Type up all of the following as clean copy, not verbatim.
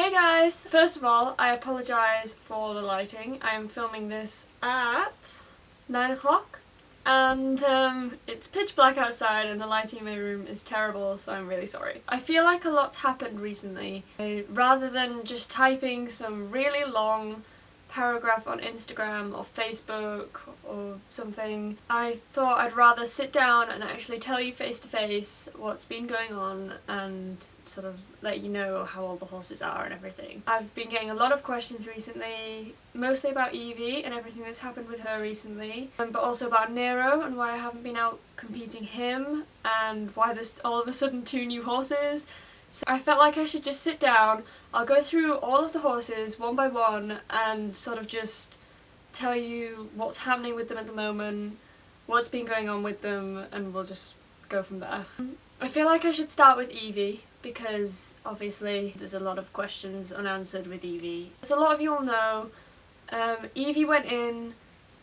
Hey guys! First of all, I apologise for the lighting. I am filming this at 9 o'clock and it's pitch black outside and the lighting in my room is terrible, so I'm really sorry. I feel like a lot's happened recently. Rather than just typing some really long paragraph on Instagram or Facebook or something, I thought I'd rather sit down and actually tell you face to face what's been going on and sort of let you know how all the horses are and everything. I've been getting a lot of questions recently, mostly about Eevee and everything that's happened with her recently, but also about Nero and why I haven't been out competing him and why there's all of a sudden 2 new horses. So I felt like I should just sit down, I'll go through all of the horses one by one and sort of just tell you what's happening with them at the moment, what's been going on with them, and we'll just go from there. I feel like I should start with Eevee because obviously there's a lot of questions unanswered with Eevee. As a lot of you all know, Eevee went in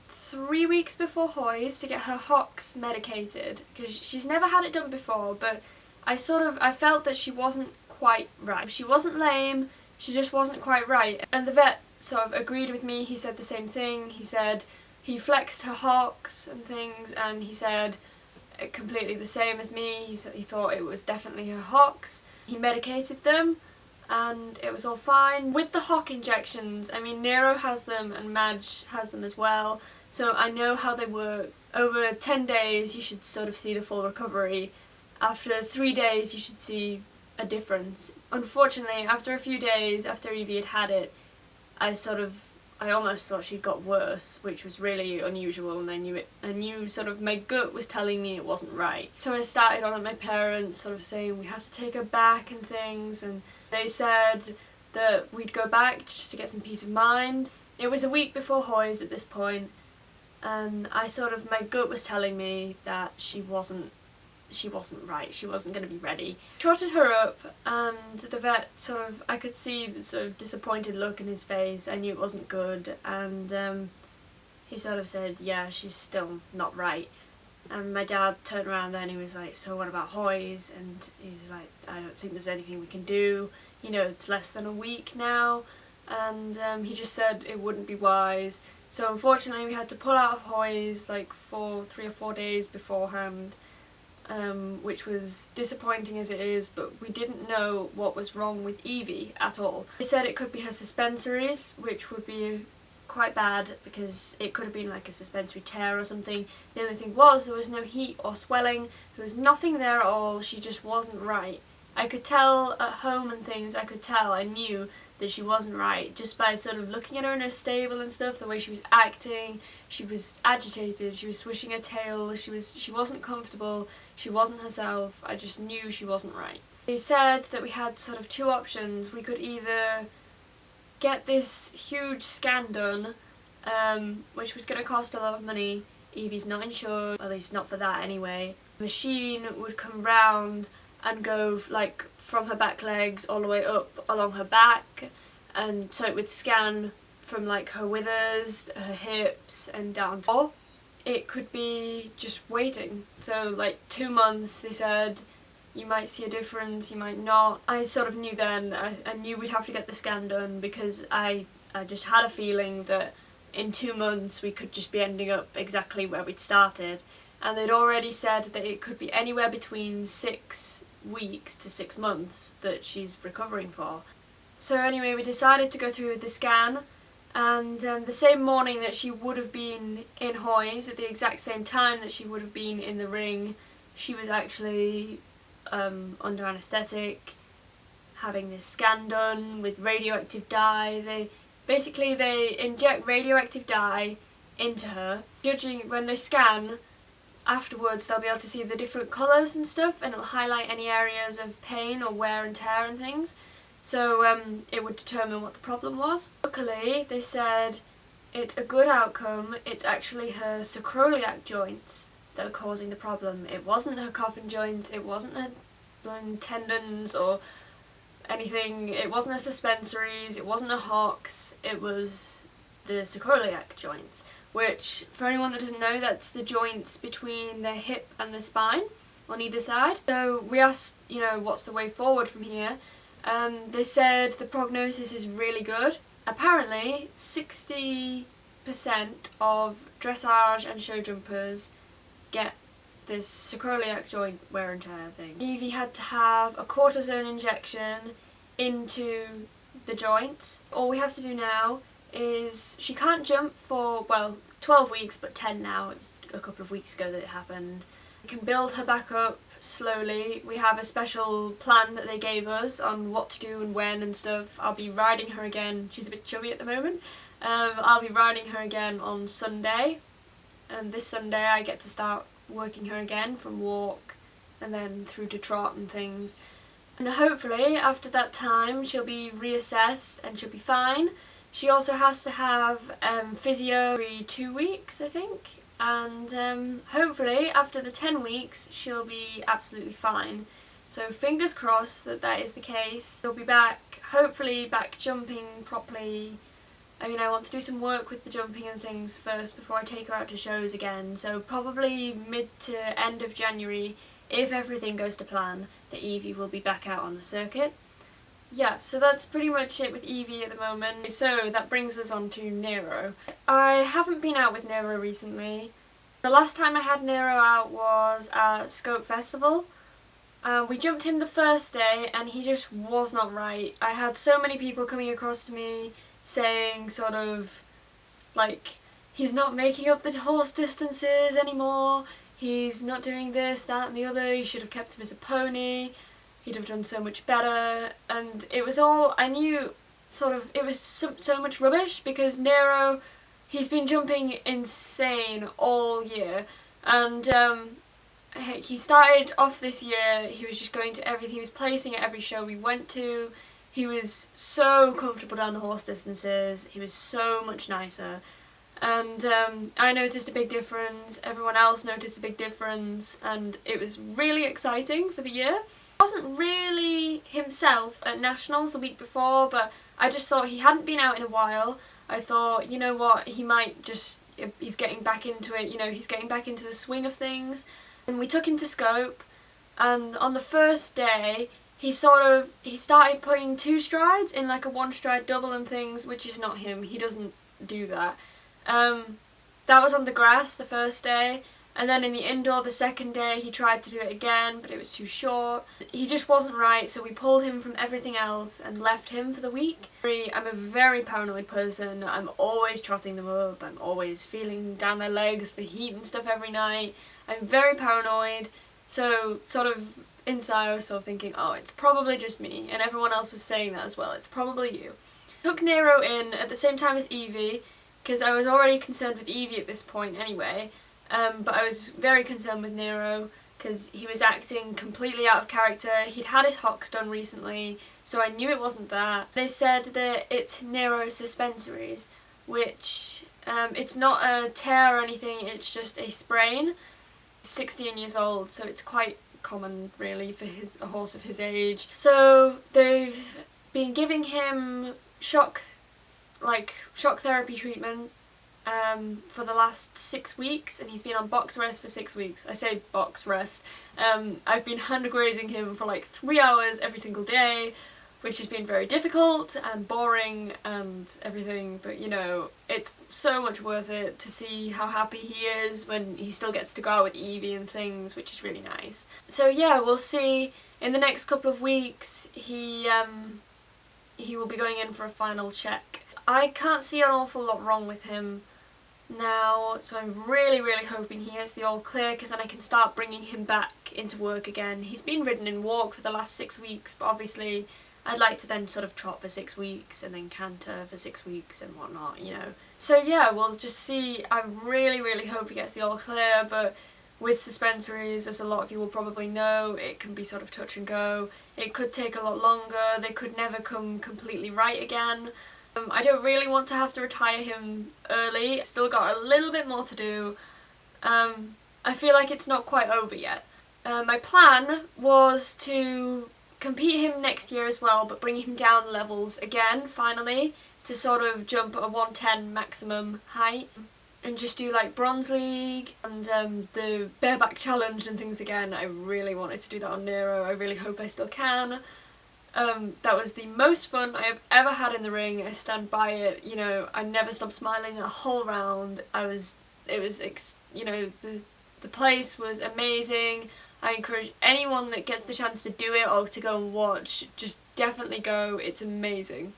3 weeks before Hoys to get her hocks medicated because she's never had it done before, but I felt that she wasn't quite right. She wasn't lame, she just wasn't quite right. And the vet sort of agreed with me. He said the same thing. He said he flexed her hocks and things and he said completely the same as me. He thought it was definitely her hocks. He medicated them and it was all fine. With the hock injections, I mean, Nero has them and Madge has them as well, so I know how they work. Over 10 days you should sort of see the full recovery. After 3 days you should see a difference. Unfortunately, after a few days after Eevee had it, I almost thought she'd got worse, which was really unusual, and I knew sort of my gut was telling me it wasn't right. So I started on at my parents, sort of saying we have to take her back and things, and they said that we'd go back just to get some peace of mind. It was a week before Hoys at this point, and my gut was telling me that she wasn't right, she wasn't going to be ready. Trotted her up and the vet I could see the sort of disappointed look in his face. I knew it wasn't good, and he sort of said, yeah, she's still not right. And my dad turned around then, he was like, so what about Hoys? And he was like, I don't think there's anything we can do, you know, it's less than a week now. And he just said it wouldn't be wise. So unfortunately we had to pull out of Hoys like 3 or 4 days beforehand. Which was disappointing as it is, but we didn't know what was wrong with Eevee at all. They said it could be her suspensories, which would be quite bad because it could have been like a suspensory tear or something. The only thing was there was no heat or swelling, there was nothing there at all, she just wasn't right. I could tell at home and things, I knew that she wasn't right just by sort of looking at her in her stable and stuff, the way she was acting. She was agitated, she was swishing her tail, she wasn't comfortable, she wasn't herself. I just knew she wasn't right. They said that we had sort of 2 options. We could either get this huge scan done, which was going to cost a lot of money. Eevee's not insured, at least not for that anyway. The machine would come round and go like from her back legs all the way up along her back, and so it would scan from like her withers, her hips and down. Or it could be just waiting. So like 2 months, they said, you might see a difference, you might not. I sort of knew then, I knew we'd have to get the scan done because I just had a feeling that in 2 months we could just be ending up exactly where we'd started. And they'd already said that it could be anywhere between 6 weeks to 6 months that she's recovering for. So anyway, we decided to go through with the scan, and the same morning that she would have been in Hoys, at the exact same time that she would have been in the ring, she was actually under anaesthetic, having this scan done with radioactive dye. They inject radioactive dye into her. Judging when they scan, afterwards they'll be able to see the different colours and stuff, and it'll highlight any areas of pain or wear and tear and things. So it would determine what the problem was. Luckily, they said it's a good outcome. It's actually her sacroiliac joints that are causing the problem. It wasn't her coffin joints, it wasn't her tendons or anything, it wasn't her suspensories, it wasn't her hocks, it was the sacroiliac joints, which, for anyone that doesn't know, that's the joints between the hip and the spine on either side. So we asked, you know, what's the way forward from here? They said the prognosis is really good. Apparently 60% of dressage and show jumpers get this sacroiliac joint wear and tear thing. Eevee had to have a cortisone injection into the joints. All we have to do now is, she can't jump for, well, 12 weeks, but 10 now. It was a couple of weeks ago that it happened. We can build her back up slowly. We have a special plan that they gave us on what to do and when and stuff. I'll be riding her again. She's a bit chubby at the moment. I'll be riding her again on Sunday, and this Sunday I get to start working her again from walk and then through to trot and things. And hopefully after that time she'll be reassessed and she'll be fine. She also has to have physio every 2 weeks, I think, and hopefully after the 10 weeks she'll be absolutely fine. So fingers crossed that that is the case. She'll be back, hopefully back jumping properly. I mean, I want to do some work with the jumping and things first before I take her out to shows again, so probably mid to end of January, if everything goes to plan, that Eevee will be back out on the circuit. Yeah, so that's pretty much it with Eevee at the moment. So that brings us on to Nero. I haven't been out with Nero recently. The last time I had Nero out was at Scope Festival. We jumped him the first day and he just was not right. I had so many people coming across to me saying sort of like, he's not making up the horse distances anymore, he's not doing this, that and the other, you should have kept him as a pony, he'd have done so much better. And it was all, I knew sort of, it was so much rubbish, because Nero, he's been jumping insane all year, and he started off this year, he was just going to everything, he was placing at every show we went to. He was so comfortable down the horse distances, he was so much nicer, and I noticed a big difference, everyone else noticed a big difference, and it was really exciting for the year. He wasn't really himself at Nationals the week before, but I just thought he hadn't been out in a while. I thought, you know what, he might just, he's getting back into it, you know, he's getting back into the swing of things. And we took him to Scope, and on the first day, he started putting 2 strides in like a 1-stride double and things, which is not him, he doesn't do that. That was on the grass the first day, and then in the indoor the second day he tried to do it again, but it was too short. He just wasn't right, so we pulled him from everything else and left him for the week. I'm a very paranoid person, I'm always trotting them up, I'm always feeling down their legs for heat and stuff every night. I'm very paranoid, so sort of inside I was sort of thinking, oh, it's probably just me, and everyone else was saying that as well, it's probably you. Took Nero in at the same time as Eevee, because I was already concerned with Eevee at this point anyway, but I was very concerned with Nero because he was acting completely out of character. He'd had his hocks done recently, so I knew it wasn't that. They said that it's Nero suspensories, which it's not a tear or anything, it's just a sprain. He's 16 years old, so it's quite common really for a horse of his age. So they've been giving him shock therapy treatment for the last 6 weeks, and he's been on box rest for 6 weeks. I say box rest. I've been hand grazing him for like 3 hours every single day, which has been very difficult and boring and everything, but you know, it's so much worth it to see how happy he is when he still gets to go out with Eevee and things, which is really nice. So yeah, we'll see. In the next couple of weeks he will be going in for a final check. I can't see an awful lot wrong with him now, so I'm really hoping he gets the all clear, because then I can start bringing him back into work again. He's been ridden in walk for the last 6 weeks, but obviously I'd like to then sort of trot for 6 weeks and then canter for 6 weeks and whatnot, you know. So yeah, we'll just see. I really hope he gets the all clear, but with suspensories, as a lot of you will probably know, it can be sort of touch and go. It could take a lot longer, they could never come completely right again. I don't really want to have to retire him early, still got a little bit more to do. I feel like it's not quite over yet. My plan was to compete him next year as well, but bring him down levels again, finally, to sort of jump a 110 maximum height, and just do like Bronze League and the bareback challenge and things again. I really wanted to do that on Nero, I really hope I still can. That was the most fun I have ever had in the ring. I stand by it. You know, I never stopped smiling a whole round. The place was amazing. I encourage anyone that gets the chance to do it or to go and watch, just definitely go. It's amazing.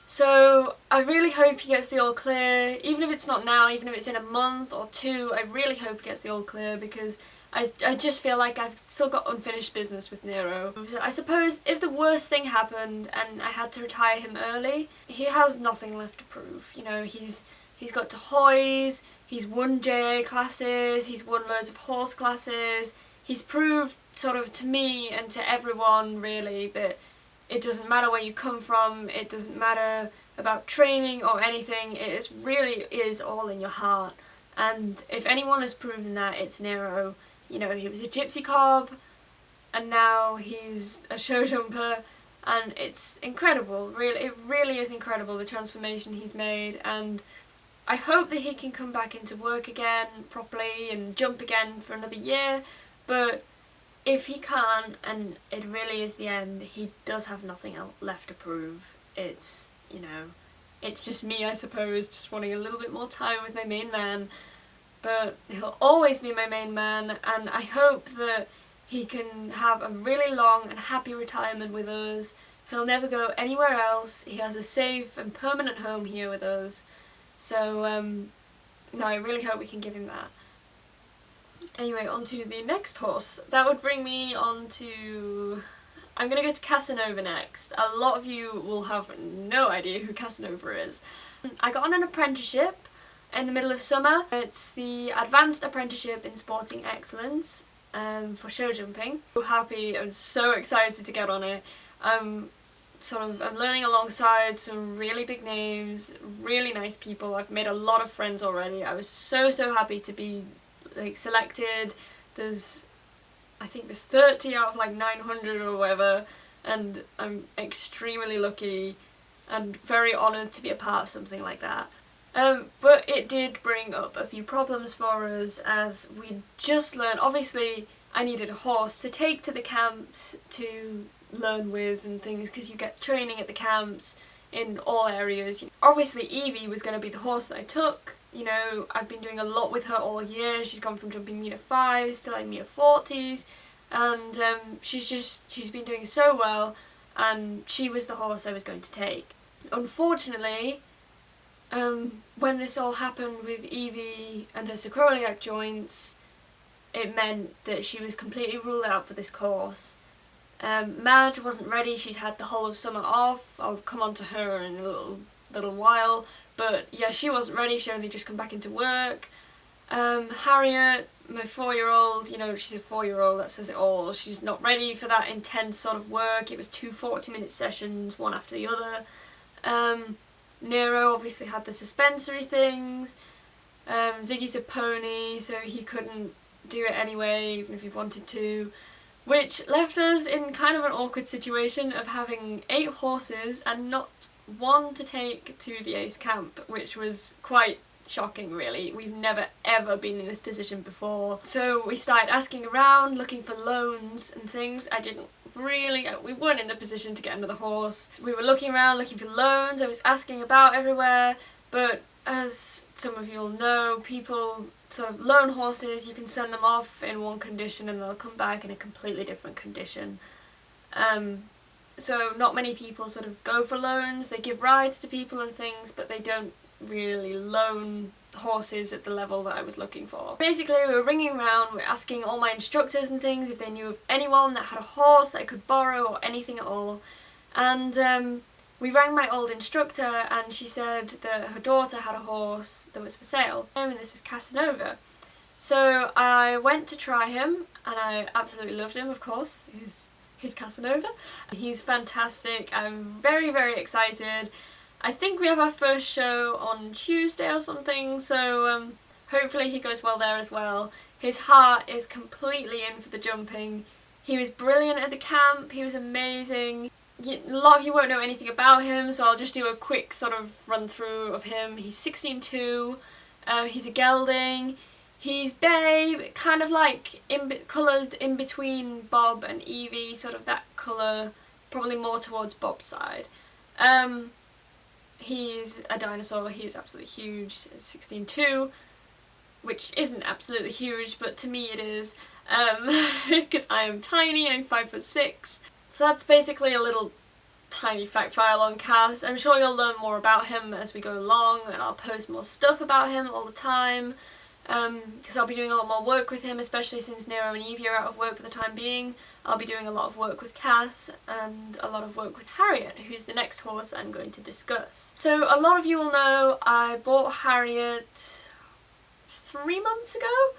So I really hope he gets the all clear, even if it's not now, even if it's in a month or two. I really hope he gets the all clear, because I just feel like I've still got unfinished business with Nero. I suppose if the worst thing happened and I had to retire him early, he has nothing left to prove. You know, he's got Tahoes, he's won JA classes, he's won loads of horse classes. He's proved sort of to me and to everyone really that it doesn't matter where you come from, it doesn't matter about training or anything, it really is all in your heart. And if anyone has proven that, it's Nero. You know, he was a gypsy cob, and now he's a show jumper, and it's incredible. Really, it really is incredible, the transformation he's made, and I hope that he can come back into work again properly and jump again for another year, but if he can't, and it really is the end, he does have nothing else left to prove. It's, you know, it's just me, I suppose, just wanting a little bit more time with my main man. But he'll always be my main man, and I hope that he can have a really long and happy retirement with us. He'll never go anywhere else. He has a safe and permanent home here with us. So, no, I really hope we can give him that. Anyway, on to the next horse. That would bring me on to... I'm going to go to Casanova next. A lot of you will have no idea who Casanova is. I got on an apprenticeship in the middle of summer. It's the Advanced Apprenticeship in Sporting Excellence for show jumping. So happy and so excited to get on it. I'm learning alongside some really big names, really nice people. I've made a lot of friends already. I was so happy to be selected. I think there's 30 out of 900 or whatever, and I'm extremely lucky and very honoured to be a part of something like that. But it did bring up a few problems for us, as we just learned. Obviously I needed a horse to take to the camps to learn with and things, because you get training at the camps in all areas. Obviously Eevee was going to be the horse that I took. You know, I've been doing a lot with her all year. She's gone from jumping metre 5s to metre 40s, and she's been doing so well, and she was the horse I was going to take. Unfortunately, when this all happened with Eevee and her sacroiliac joints, it meant that she was completely ruled out for this course. Madge wasn't ready. She's had the whole of summer off. I'll come on to her in a little while. But yeah, she wasn't ready. She only just come back into work. Harriet, my 4-year-old, you know, she's a 4-year-old, that says it all. She's not ready for that intense sort of work. It was 2 40-minute sessions, one after the other. Nero obviously had the suspensory things. Ziggy's a pony, so he couldn't do it anyway, even if he wanted to. Which left us in kind of an awkward situation of having 8 horses and not one to take to the Ace camp, which was quite shocking really. We've never ever been in this position before. So we started asking around, looking for loans and things. We weren't in the position to get another horse. We were looking around, looking for loans. I was asking about everywhere, but as some of you will know, people sort of loan horses, you can send them off in one condition and they'll come back in a completely different condition. So not many people sort of go for loans. They give rides to people and things, but they don't really loan horses at the level that I was looking for. Basically, we were ringing around, we were asking all my instructors and things if they knew of anyone that had a horse that I could borrow or anything at all. And we rang my old instructor, and she said that her daughter had a horse that was for sale, and this was Casanova. So I went to try him, and I absolutely loved him, of course. He's Casanova. He's fantastic. I'm very excited. I think we have our first show on Tuesday or something, so hopefully he goes well there as well. His heart is completely in for the jumping. He was brilliant at the camp. He was amazing. A lot of you won't know anything about him, so I'll just do a quick sort of run through of him. He's 16'2", he's a gelding. He's bay, kind of coloured in between Bob and Eevee, sort of that colour probably more towards Bob's side. He's a dinosaur, he is absolutely huge, 16'2", which isn't absolutely huge, but to me it is, because I am tiny, I'm 5'6". So that's basically a little tiny fact file on Cass. I'm sure you'll learn more about him as we go along, and I'll post more stuff about him all the time, because I'll be doing a lot more work with him, especially since Nero and Eevee are out of work for the time being. I'll be doing a lot of work with Cass and a lot of work with Harriet, who's the next horse I'm going to discuss. So a lot of you will know I bought Harriet 3 months ago.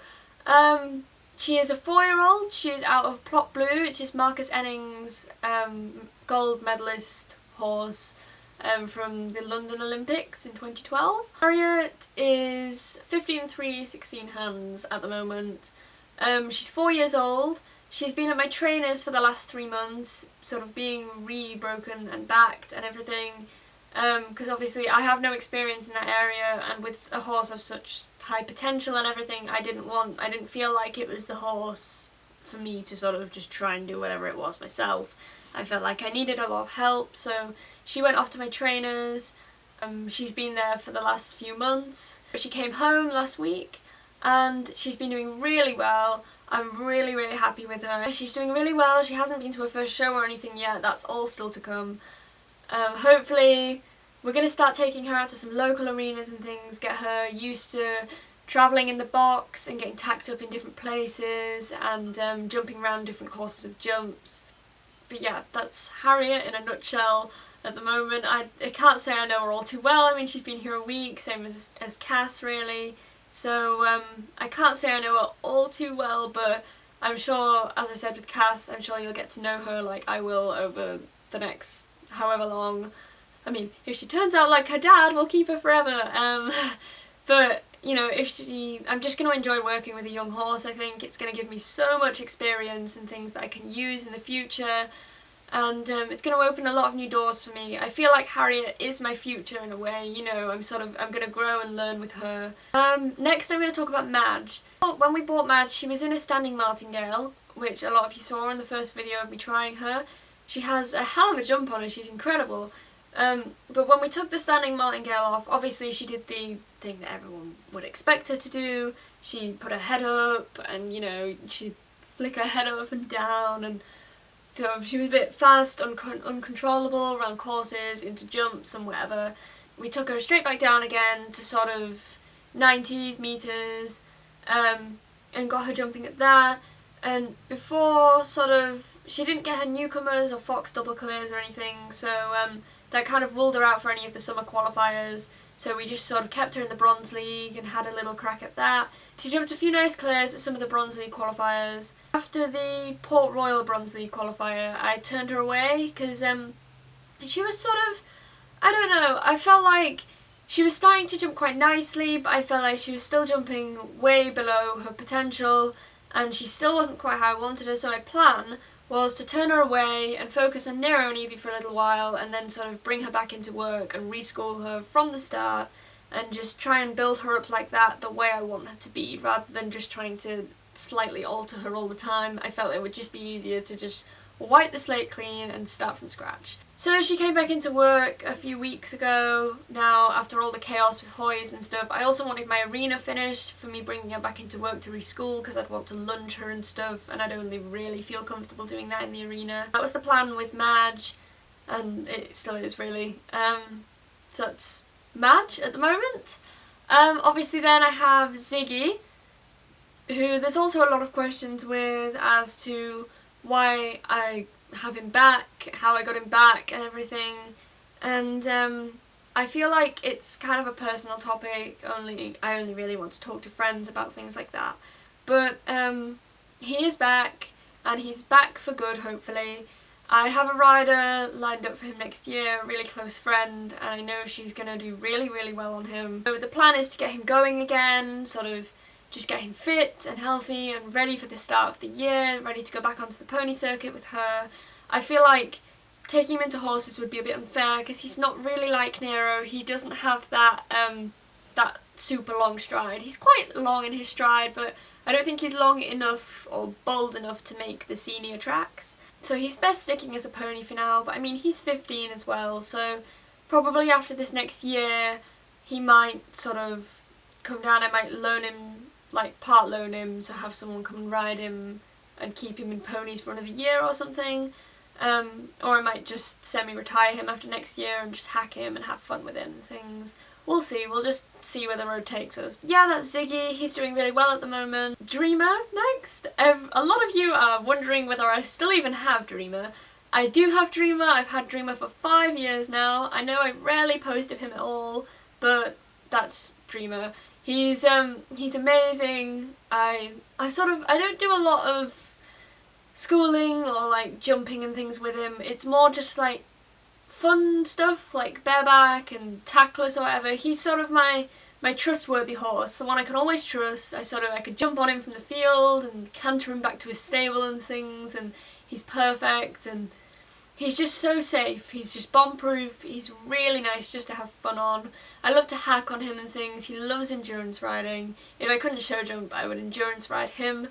She is a 4-year-old. She is out of Plot Blue, which is Marcus Enning's gold medalist horse from the London Olympics in 2012. Harriet is 15'3", 16 hands at the moment. She's 4 years old. She's been at my trainers for the last 3 months, sort of being re-broken and backed and everything, because obviously I have no experience in that area, and with a horse of such high potential and everything, I didn't feel like it was the horse for me to sort of just try and do whatever it was myself. I felt like I needed a lot of help, so she went off to my trainers. She's been there for the last few months. She came home last week and she's been doing really well. I'm really, really happy with her. She's doing really well. She hasn't been to her first show or anything yet. That's all still to come. Hopefully we're going to start taking her out to some local arenas and things, get her used to travelling in the box and getting tacked up in different places and jumping around different courses of jumps. But yeah, that's Harriet in a nutshell at the moment. I can't say I know her all too well. I mean, she's been here a week, same as Cass really. So I can't say I know her all too well, but I'm sure, as I said with Cass, I'm sure you'll get to know her like I will over the next however long. I mean, if she turns out like her dad, we'll keep her forever. But, you know, I'm just going to enjoy working with a young horse. I think it's going to give me so much experience and things that I can use in the future. And it's going to open a lot of new doors for me. I feel like Harriet is my future in a way, you know, I'm going to grow and learn with her. Next I'm going to talk about Madge. When we bought Madge, she was in a standing martingale, which a lot of you saw in the first video of me trying her. She has a hell of a jump on her, she's incredible. But when we took the standing martingale off, obviously she did the thing that everyone would expect her to do. She put her head up and, you know, she'd flick her head up and down, and so she was a bit fast, uncontrollable around courses, into jumps and whatever. We took her straight back down again to sort of 90s meters and got her jumping at that. And before she didn't get her newcomers or Fox double clears or anything, so that kind of ruled her out for any of the summer qualifiers. So we just sort of kept her in the Bronze League and had a little crack at that. She jumped a few nice clears at some of the Bronze League qualifiers. After the Port Royal Bronze League qualifier, I turned her away because she was sort of, I don't know, I felt like she was starting to jump quite nicely, but I felt like she was still jumping way below her potential, and she still wasn't quite how I wanted her, so my plan was to turn her away and focus on Nero and Eevee for a little while, and then sort of bring her back into work and reschool her from the start and just try and build her up like that the way I want her to be, rather than just trying to slightly alter her all the time. I felt it would just be easier to just wipe the slate clean and start from scratch. So she came back into work a few weeks ago now, after all the chaos with Hoys and stuff. I also wanted my arena finished for me bringing her back into work to reschool, because I'd want to lunge her and stuff, and I'd only really feel comfortable doing that in the arena. That was the plan with Madge, and it still is really. So that's Madge at the moment. Obviously then I have Ziggy, who there's also a lot of questions with as to why I have him back, how I got him back and everything, and I feel like it's kind of a personal topic. I only really want to talk to friends about things like that, but he is back, and he's back for good, hopefully. I have a rider lined up for him next year, a really close friend, and I know she's going to do really, really well on him. So the plan is to get him going again, sort of just get him fit and healthy and ready for the start of the year, ready to go back onto the pony circuit with her. I feel like taking him into horses would be a bit unfair, because he's not really like Nero. He doesn't have that that super long stride. He's quite long in his stride, but I don't think he's long enough or bold enough to make the senior tracks. So he's best sticking as a pony for now, but I mean he's 15 as well, so probably after this next year he might sort of come down. I might loan him, like part loan him, so have someone come and ride him and keep him in ponies for another year or something. Or I might just semi-retire him after next year and just hack him and have fun with him and things. We'll see, we'll just see where the road takes us. Yeah, that's Ziggy, he's doing really well at the moment. Dreamer next. A lot of you are wondering whether I still even have Dreamer. I do have Dreamer, I've had Dreamer for 5 years now. I know I rarely post of him at all, but that's Dreamer. He's amazing. I don't do a lot of schooling or like jumping and things with him. It's more just like fun stuff like bareback and tackless or whatever. He's sort of my trustworthy horse, the one I can always trust. I could jump on him from the field and canter him back to his stable and things, and he's perfect and he's just so safe. He's just bomb proof. He's really nice just to have fun on. I love to hack on him and things. He loves endurance riding. If I couldn't show jump, I would endurance ride him,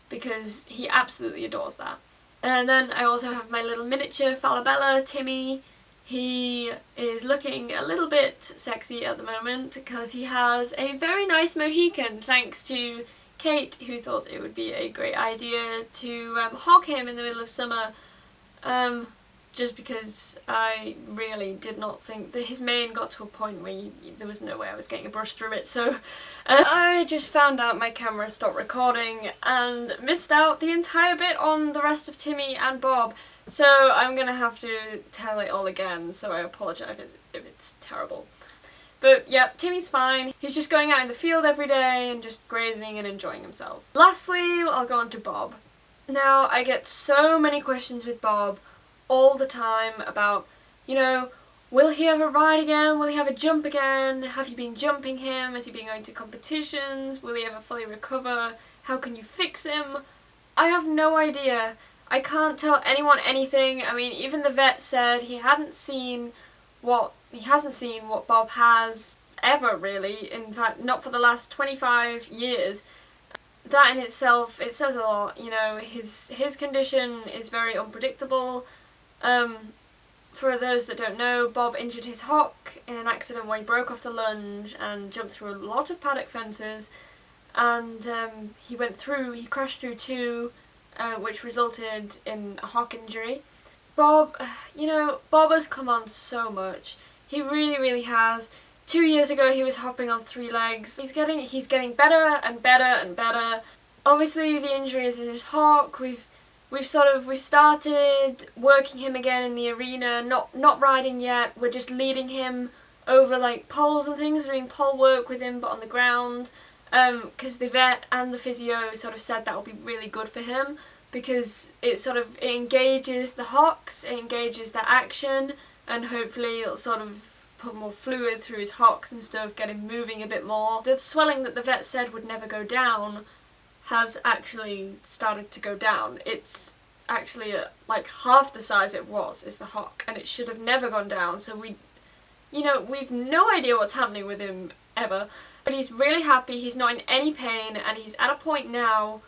because he absolutely adores that. And then I also have my little miniature Falabella, Timmy. He is looking a little bit sexy at the moment because he has a very nice Mohican, thanks to Kate, who thought it would be a great idea to hog him in the middle of summer. Just because I really did not think that his mane got to a point where there was no way I was getting a brush through it, so I just found out my camera stopped recording and missed out the entire bit on the rest of Timmy and Bob, so I'm gonna have to tell it all again, so I apologise if it's terrible. But yeah, Timmy's fine. He's just going out in the field every day and just grazing and enjoying himself. Lastly, I'll go on to Bob. Now, I get so many questions with Bob all the time about, you know, will he ever ride again? Will he have a jump again? Have you been jumping him? Has he been going to competitions? Will he ever fully recover? How can you fix him? I have no idea. I can't tell anyone anything. I mean, even the vet said he hasn't seen what Bob has ever, really. In fact, not for the last 25 years. That in itself, it says a lot. You know, his condition is very unpredictable. For those that don't know, Bob injured his hock in an accident where he broke off the lunge and jumped through a lot of paddock fences, and he crashed through two, which resulted in a hock injury. Bob, you know, Bob has come on so much. He really, really has. 2 years ago he was hopping on 3 legs. He's getting better and better and better. Obviously the injury is in his hock. We've started working him again in the arena, not riding yet. We're just leading him over like poles and things, doing pole work with him but on the ground. Because the vet and the physio sort of said that will be really good for him, because it engages the hocks, it engages the action, and hopefully it'll sort of put more fluid through his hocks and stuff, get him moving a bit more. The swelling that the vet said would never go down has actually started to go down. It's actually like half the size it was is the hock, and it should have never gone down, so we've no idea what's happening with him ever. But he's really happy, he's not in any pain, and he's at a point now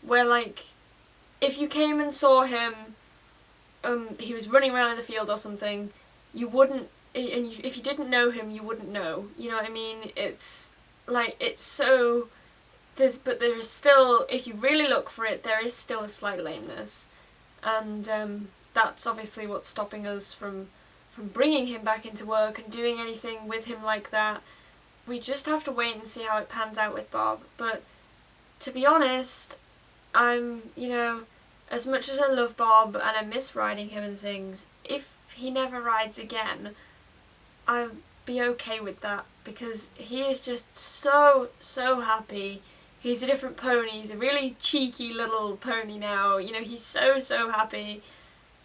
where, like, if you came and saw him, he was running around in the field or something, you wouldn't, and if you didn't know him, you wouldn't know. You know what I mean? It's like, it's so, but there is still, if you really look for it, there is still a slight lameness. And that's obviously what's stopping us from bringing him back into work and doing anything with him like that. We just have to wait and see how it pans out with Bob. But to be honest, as much as I love Bob and I miss riding him and things, if he never rides again, I'd be okay with that, because he is just so, so happy. He's a different pony, he's a really cheeky little pony now, you know, he's so, so happy.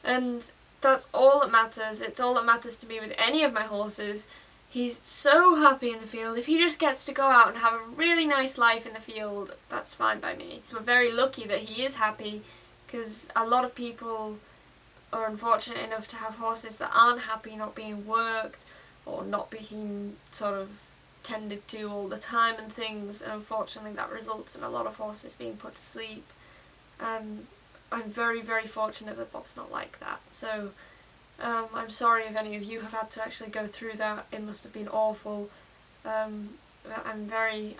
And that's all that matters. It's all that matters to me with any of my horses. He's so happy in the field. If he just gets to go out and have a really nice life in the field, that's fine by me. We're very lucky that he is happy, because a lot of people are unfortunate enough to have horses that aren't happy, not being worked or not being sort of tended to all the time and things, and unfortunately that results in a lot of horses being put to sleep. I'm very, very fortunate that Bob's not like that. So I'm sorry if any of you have had to actually go through that. It must have been awful. I'm very,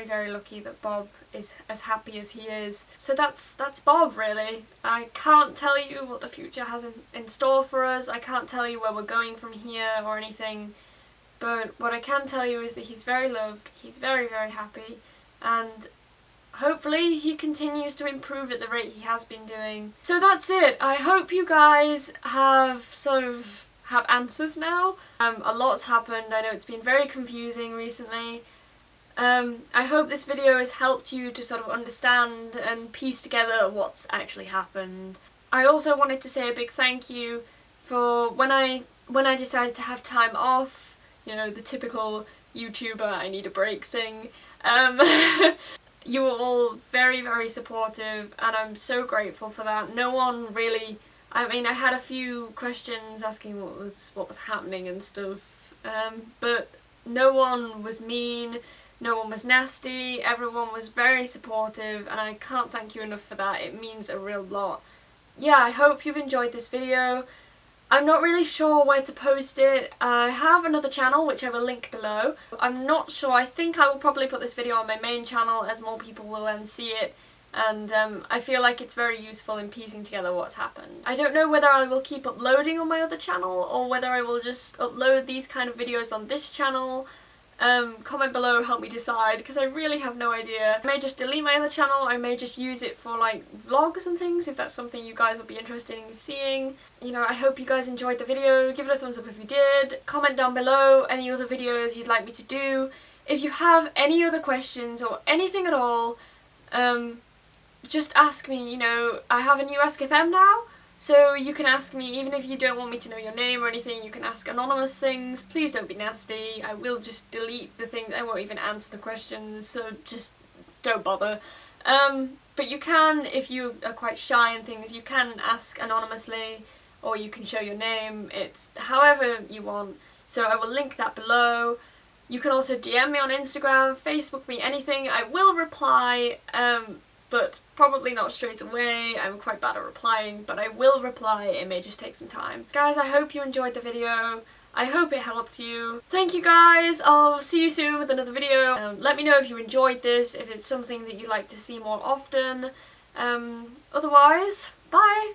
very lucky that Bob is as happy as he is. So that's Bob, really. I can't tell you what the future has in store for us. I can't tell you where we're going from here or anything. But what I can tell you is that he's very loved, he's very, very happy, and hopefully he continues to improve at the rate he has been doing. So that's it. I hope you guys have have answers now. A lot's happened. I know it's been very confusing recently. I hope this video has helped you to sort of understand and piece together what's actually happened. I also wanted to say a big thank you for when I decided to have time off, you know, the typical YouTuber I need a break thing. You were all very, very supportive, and I'm so grateful for that. No one really, I mean, I had a few questions asking what was happening and stuff, but no one was mean, no one was nasty, everyone was very supportive, and I can't thank you enough for that. It means a real lot. Yeah, I hope you've enjoyed this video. I'm not really sure where to post it. I have another channel which I will link below. I'm not sure. I think I will probably put this video on my main channel as more people will then see it, and I feel like it's very useful in piecing together what's happened. I don't know whether I will keep uploading on my other channel or whether I will just upload these kind of videos on this channel. Comment below, help me decide, because I really have no idea. I may just delete my other channel, or I may just use it for like vlogs and things if that's something you guys would be interested in seeing. You know, I hope you guys enjoyed the video. Give it a thumbs up if you did. Comment down below any other videos you'd like me to do. If you have any other questions or anything at all, just ask me. You know, I have a new Ask FM now. So you can ask me, even if you don't want me to know your name or anything, you can ask anonymous things. Please don't be nasty. I will just delete the things. I won't even answer the questions, so just don't bother. But you can, if you are quite shy and things, you can ask anonymously, or you can show your name. It's however you want. So I will link that below. You can also DM me on Instagram, Facebook me, anything. I will reply. But probably not straight away. I'm quite bad at replying, but I will reply. It may just take some time. Guys, I hope you enjoyed the video. I hope it helped you. Thank you guys. I'll see you soon with another video. Let me know if you enjoyed this, if it's something that you'd like to see more often. Otherwise, bye!